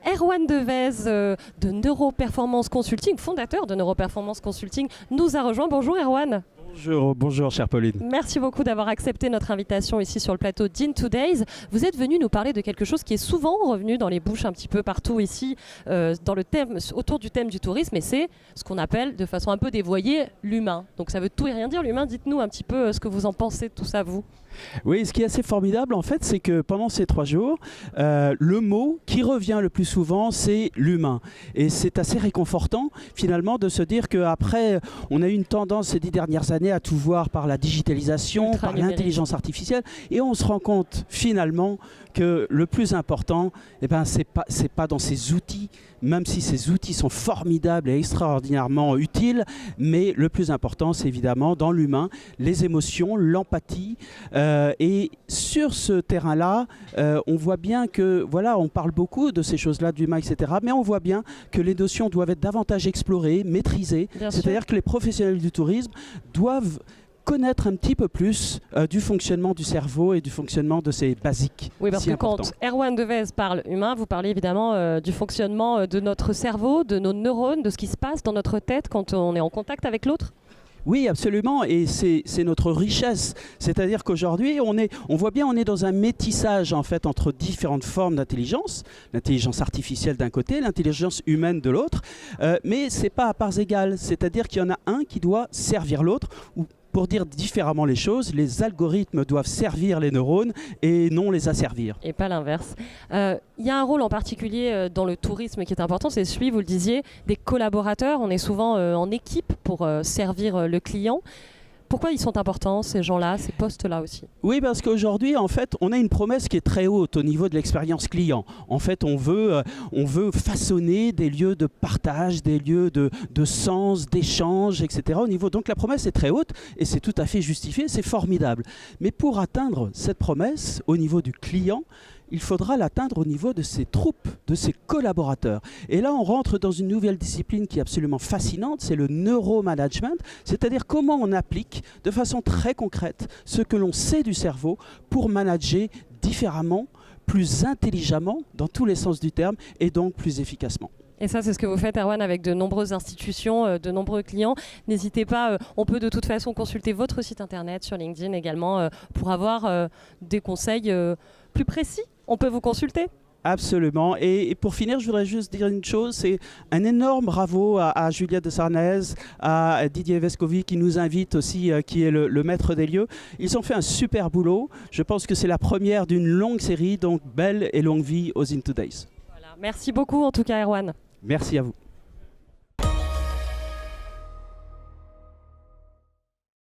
Erwan Devez de Neuroperformance Consulting, fondateur de Neuroperformance Consulting, nous a rejoint. Bonjour Erwan. Bonjour chère Pauline. Merci beaucoup d'avoir accepté notre invitation ici sur le plateau d'In2Days. Vous êtes venu nous parler de quelque chose qui est souvent revenu dans les bouches un petit peu partout ici dans le thème, autour du thème du tourisme, et c'est ce qu'on appelle de façon un peu dévoyée l'humain. Donc ça veut tout et rien dire l'humain. Dites-nous un petit peu ce que vous en pensez de tout ça, vous. Oui, ce qui est assez formidable en fait, c'est que pendant ces 3 jours, le mot qui revient le plus souvent, c'est l'humain. Et c'est assez réconfortant finalement de se dire qu'après, on a eu une tendance ces 10 dernières années à tout voir par la digitalisation, par l'intelligence artificielle, et on se rend compte finalement que le plus important, eh ben, c'est pas dans ces outils, même si ces outils sont formidables et extraordinairement utiles, mais le plus important, c'est évidemment dans l'humain, les émotions, l'empathie. Et sur ce terrain-là, on voit bien que, voilà, on parle beaucoup de ces choses-là, de l'humain, etc. Mais on voit bien que les notions doivent être davantage explorées, maîtrisées. C'est-à-dire que les professionnels du tourisme doivent connaître un petit peu plus du fonctionnement du cerveau et du fonctionnement de ces basiques. Oui, parce que quand Erwan Devez parle humain, vous parlez évidemment du fonctionnement de notre cerveau, de nos neurones, de ce qui se passe dans notre tête quand on est en contact avec l'autre. Oui, absolument, et c'est notre richesse. C'est-à-dire qu'aujourd'hui, on voit bien, on est dans un métissage en fait entre différentes formes d'intelligence, l'intelligence artificielle d'un côté, l'intelligence humaine de l'autre, mais c'est pas à parts égales. C'est-à-dire qu'il y en a un qui doit servir l'autre, ou pour dire différemment les choses, les algorithmes doivent servir les neurones et non les asservir. Et pas l'inverse. Il y a un rôle en particulier dans le tourisme qui est important, c'est celui, vous le disiez, des collaborateurs. On est souvent en équipe pour servir le client. Pourquoi ils sont importants, ces gens-là, ces postes-là aussi? Oui, parce qu'aujourd'hui, en fait, on a une promesse qui est très haute au niveau de l'expérience client. En fait, on veut façonner des lieux de partage, des lieux de sens, d'échange, etc. Au niveau, donc la promesse est très haute et c'est tout à fait justifié, c'est formidable. Mais pour atteindre cette promesse au niveau du client, il faudra l'atteindre au niveau de ses troupes, de ses collaborateurs. Et là, on rentre dans une nouvelle discipline qui est absolument fascinante, c'est le neuromanagement, c'est-à-dire comment on applique de façon très concrète ce que l'on sait du cerveau pour manager différemment, plus intelligemment, dans tous les sens du terme, et donc plus efficacement. Et ça, c'est ce que vous faites, Erwan, avec de nombreuses institutions, de nombreux clients. N'hésitez pas, on peut de toute façon consulter votre site internet sur LinkedIn également pour avoir des conseils plus précis. On peut vous consulter? Absolument. Et pour finir, je voudrais juste dire une chose, c'est un énorme bravo à Juliette de Sarnez, à Didier Vescovi qui nous invite aussi, qui est le maître des lieux. Ils ont fait un super boulot. Je pense que c'est la première d'une longue série, donc belle et longue vie aux In2Days. Voilà. Merci beaucoup en tout cas, Erwan. Merci à vous.